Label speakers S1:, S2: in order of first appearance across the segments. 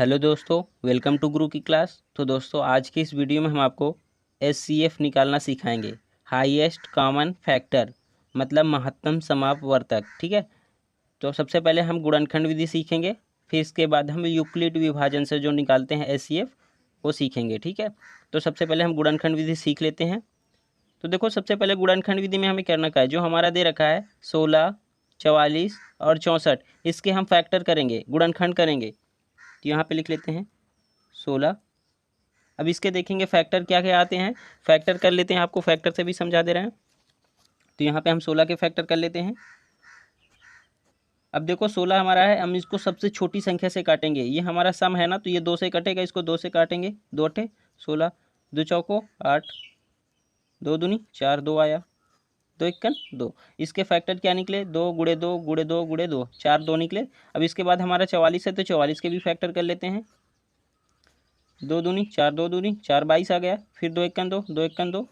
S1: Hello दोस्तों, welcome to गुरु की class. तो दोस्तों, आज की इस वीडियो में हम आपको एचसीएफ निकालना सिखाएंगे। हाईएस्ट कॉमन फैक्टर मतलब महत्तम समापवर्तक। ठीक है। तो सबसे पहले हम गुणनखंड विधि सीखेंगे, फिर इसके बाद हम यूक्लिड विभाजन से जो निकालते हैं एचसीएफ वो सीखेंगे। ठीक है। तो सबसे पहले हम गुणनखंड विधि सीख लेते हैं। तो देखो, सबसे पहले गुणनखंड विधि में हमें करना क्या है, जो हमारा दे रखा है 16, 44 और 64, इसके हम फैक्टर करेंगे, गुणनखंड करेंगे। तो यहाँ पे लिख लेते हैं 16। अब इसके देखेंगे फैक्टर क्या क्या आते हैं, फैक्टर कर लेते हैं, आपको फैक्टर से भी समझा दे रहे हैं। तो यहाँ पे हम 16 के फैक्टर कर लेते हैं। अब देखो 16 हमारा है, हम इसको सबसे छोटी संख्या से काटेंगे। ये हमारा सम है ना, तो ये 2 से कटेगा, इसको 2 से काटेंगे। 2 अठे 16, 2 चौको 8, 2 दूनी 4, 2 आया, 2 इक्कन 2। इसके फैक्टर क्या निकले, 2 गुड़े 2 गुड़े 2 गुड़े 2, 4 2 निकले। अब इसके बाद हमारा 44 है, तो 44 के भी फैक्टर कर लेते हैं। 2 दूनी 4, 2 दूनी 4, 22 आ गया। फिर 2 इक्कन 2, 2 इक्कन 2।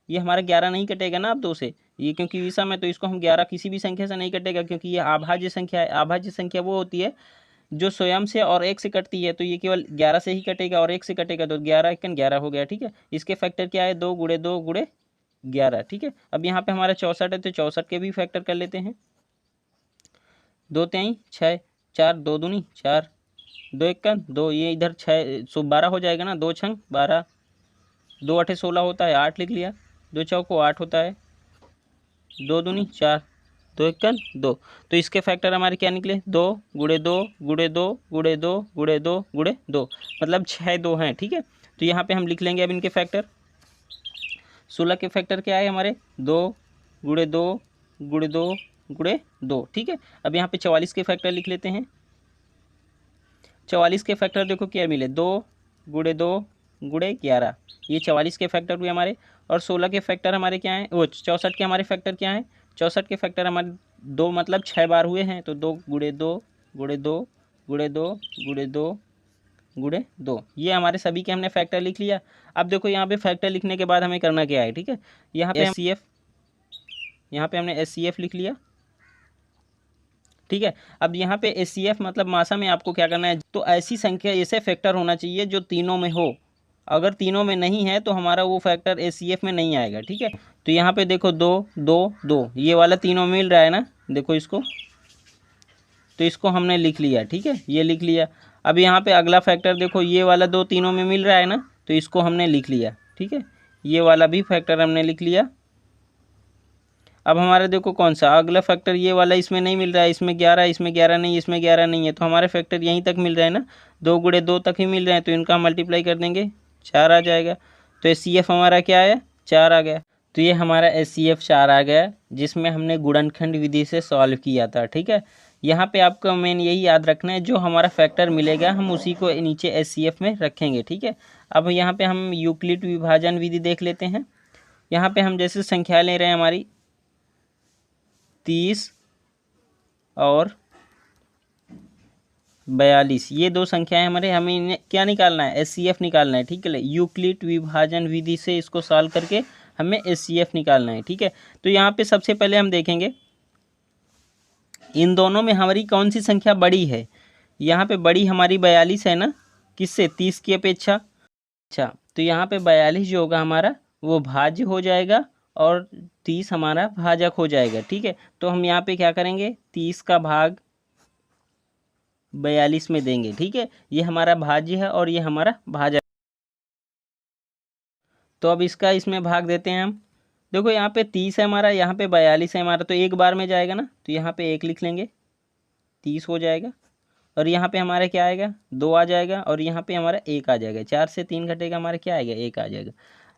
S1: ये हमारा 11 नहीं कटेगा ना अब 2 से, ये क्योंकि विषम है तो इसको हम 11 किसी भी संख्या से नहीं कटेगा, क्योंकि ये अभाज्य संख्या है। अभाज्य संख्या वो होती है जो स्वयं से और 1 से कटती है, तो ये केवल 11 से ही कटेगा और 1 से कटेगा, तो 11 इक्कन 11 हो गया। ठीक है। इसके फैक्टर क्या है, 2 गुड़े 2 गुड़े 11। ठीक है। अब यहाँ पे हमारा 64 है, तो 64 के भी फैक्टर कर लेते हैं। 2 तेई 6, 4 2 दूनी 4, 2 इक्कन 2, ये इधर 6 12 हो जाएगा ना, 2 छंग 12, 2 अठे 16 होता है, 8 लिख लिया। 2 चौको 8 होता है, 2 दूनी 4, 2 इक्कन 2। तो इसके फैक्टर हमारे क्या निकले, 2 गुड़े 2 गुड़े 2 गुड़े 2 गुड़े 2 गुड़े 2, मतलब 6 2 हैं। ठीक है। तो यहाँ पे हम लिख लेंगे अब इनके फैक्टर। 16 के फैक्टर क्या है हमारे, 2 गुड़े 2 गुड़े 2 गुड़े 2। ठीक है। अब यहाँ पे 44 के फैक्टर लिख लेते हैं। 44 के फैक्टर देखो क्या मिले, 2 गुड़े 2 गुड़े 11, ये 44 के फैक्टर हुए हमारे। और 16 के फैक्टर हमारे क्या हैं, वो 64 के हमारे फैक्टर क्या हैं, 64 के फैक्टर हमारे 2 मतलब 6 बार हुए हैं, तो 2 गुड़े 2 गुड़े 2 गुड़े 2 गुड़े 2 गुड़े 2, ये हमारे सभी के हमने फैक्टर लिख लिया। अब देखो यहाँ पे फैक्टर लिखने के बाद हमें करना क्या है। ठीक है। यहाँ पे एचसीएफ, यहाँ पे हमने एचसीएफ लिख लिया। ठीक है। अब यहाँ पे एचसीएफ मतलब मासा में आपको क्या करना है, तो ऐसी संख्या, ऐसे फैक्टर होना चाहिए जो तीनों में हो। अगर तीनों में नहीं है तो हमारा वो फैक्टर एचसीएफ में नहीं आएगा। ठीक है। तो यहाँ पे देखो 2 2 2, ये वाला तीनों में मिल रहा है ना, देखो इसको, तो इसको हमने लिख लिया। ठीक है, ये लिख लिया। अब यहाँ पे अगला फैक्टर देखो, ये वाला 2 तीनों में मिल रहा है ना, तो इसको हमने लिख लिया। ठीक है, ये वाला भी फैक्टर हमने लिख लिया। अब हमारा देखो कौन सा अगला फैक्टर, ये वाला इसमें नहीं मिल रहा है, इसमें 11, इसमें 11 नहीं, इसमें 11 नहीं है, तो हमारे फैक्टर यहीं तक मिल रहे हैं ना, 2 गुड़े 2 तक ही मिल रहे हैं, तो इनका मल्टीप्लाई कर देंगे, 4 आ जाएगा। तो एचसीएफ हमारा क्या आया, 4 आ गया। तो ये हमारा एचसीएफ 4 आ गया, जिसमें हमने गुणनखंड विधि से सॉल्व किया था। ठीक है। यहाँ पे आपको मेन यही याद रखना है, जो हमारा फैक्टर मिलेगा हम उसी को नीचे एचसीएफ में रखेंगे। ठीक है। अब यहाँ पे हम यूक्लिड विभाजन विधि देख लेते हैं। यहाँ पे हम जैसे संख्या ले रहे हैं हमारी 30 और 42, ये 2 संख्याएं हमारे, हमें इन्हें क्या निकालना है, एचसीएफ निकालना है। ठीक है। यूक्लिड विभाजन विधि से इसको सॉल्व करके हमें एचसीएफ निकालना है। ठीक है। तो यहाँ पे सबसे पहले हम देखेंगे इन दोनों में हमारी कौन सी संख्या बड़ी है। यहाँ पे बड़ी हमारी 42 है ना, किससे, 30 की अपेक्षा। अच्छा, तो यहाँ पे 42 जो होगा हमारा वो भाज्य हो जाएगा और 30 हमारा भाजक हो जाएगा। ठीक है। तो हम यहाँ पे क्या करेंगे, 30 का भाग 42 में देंगे। ठीक है, ये हमारा भाज्य है और ये हमारा भाजक। तो अब इसका इसमें भाग देते हैं हम। देखो यहाँ पे 30 है हमारा, यहाँ पे 42 है हमारा, तो एक बार में जाएगा ना, तो यहाँ पे 1 लिख लेंगे, 30 हो जाएगा। और यहाँ पे हमारा क्या आएगा, 2 आ जाएगा, और यहाँ पे हमारा 1 आ जाएगा। 4 से 3 घटेगा, हमारा क्या आएगा, 1 आ जाएगा।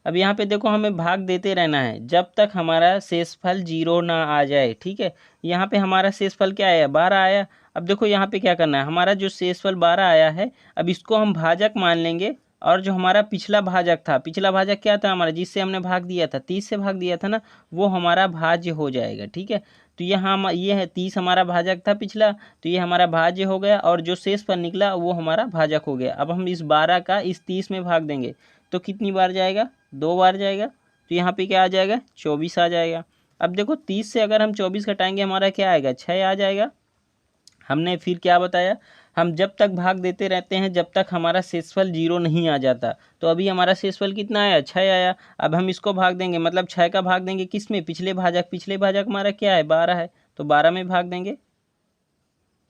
S1: अब यहाँ पे देखो हमें भाग देते रहना है जब तक हमारा शेषफल 0 ना आ जाए। ठीक है। यहाँ पे हमारा शेषफल क्या आया, 12 आया। अब देखो यहाँ पे क्या करना है, हमारा जो शेषफल 12 आया है, अब इसको हम भाजक मान लेंगे। और जो हमारा पिछला भाजक था, पिछला भाजक क्या था हमारा, जिससे हमने भाग दिया था, 30 से भाग दिया था ना, वो हमारा भाज्य हो जाएगा। ठीक है। तो यहाँ ये है 30 हमारा भाजक था पिछला, तो ये हमारा भाज्य हो गया, और जो शेषफल निकला वो हमारा भाजक हो गया। अब हम इस 12 का इस 30 में भाग देंगे, तो कितनी बार जाएगा, 2 बार जाएगा। तो यहाँ पे क्या आ जाएगा, 24 आ जाएगा। अब देखो 30 से अगर हम 24 घटाएंगे, हमारा क्या आएगा, 6 आ जाएगा। हमने फिर क्या बताया, हम जब तक भाग देते रहते हैं जब तक हमारा शेषफल 0 नहीं आ जाता। तो अभी हमारा शेषफल कितना आया, 6 आया। अब हम इसको भाग देंगे, मतलब 6 का भाग देंगे किस में, पिछले भाजक हमारा क्या है, 12 है, तो 12 में भाग देंगे।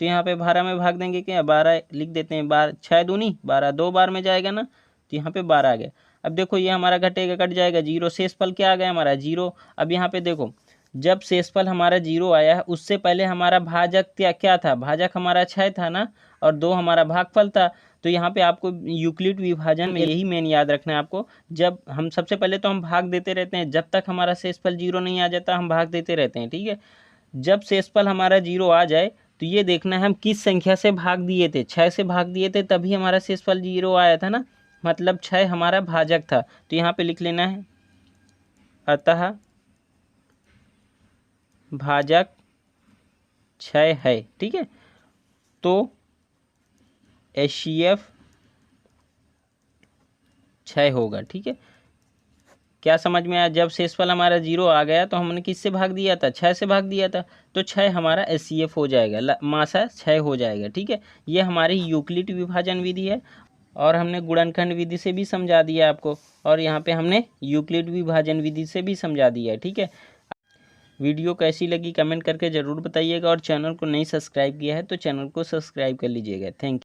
S1: तो यहाँ पे 12 में भाग देंगे, क्या 12 लिख देते हैं, 12 6 दूनी 12, 2 बार में जाएगा ना, तो यहाँ पे 12 आ गया। अब देखो ये हमारा घटेगा, कट जाएगा, 0, शेषफल क्या आ गया हमारा 0। अब यहाँ पे देखो जब शेषफल हमारा 0 आया है उससे पहले हमारा भाजक क्या था, भाजक हमारा 6 था ना, और 2 हमारा भागफल था। तो यहाँ पे आपको यूक्लिड विभाजन में यही मेन याद रखना है आपको। जब हम सबसे पहले तो हम भाग देते रहते हैं, जब तक हमारा शेषफल 0 नहीं आ जाता हम भाग देते रहते हैं, ठीक है। जब शेषफल हमारा 0 आ जाए तो ये देखना है हम किस संख्या से भाग दिए थे, 6 से भाग दिए थे, तभी हमारा शेषफल 0 आया था ना, मतलब 6 हमारा भाजक था। तो यहाँ पे लिख लेना है, अतः भाजक 6 है, ठीक है। तो HCF 6 होगा, ठीक है। क्या समझ में आया, जब शेषफल हमारा 0 आ गया तो हमने किससे भाग दिया था, 6 से भाग दिया था, तो 6 हमारा HCF हो जाएगा, मासा 6 हो जाएगा, ठीक है। ये हमारी यूक्लिड विभाजन विधि है, और हमने गुणनखंड विधि से भी समझा दिया आपको, और यहाँ पे हमने यूक्लिड विभाजन विधि से भी समझा दिया है, ठीक है। वीडियो कैसी लगी कमेंट करके ज़रूर बताइएगा, और चैनल को नहीं सब्सक्राइब किया है तो चैनल को सब्सक्राइब कर लीजिएगा। Thank you.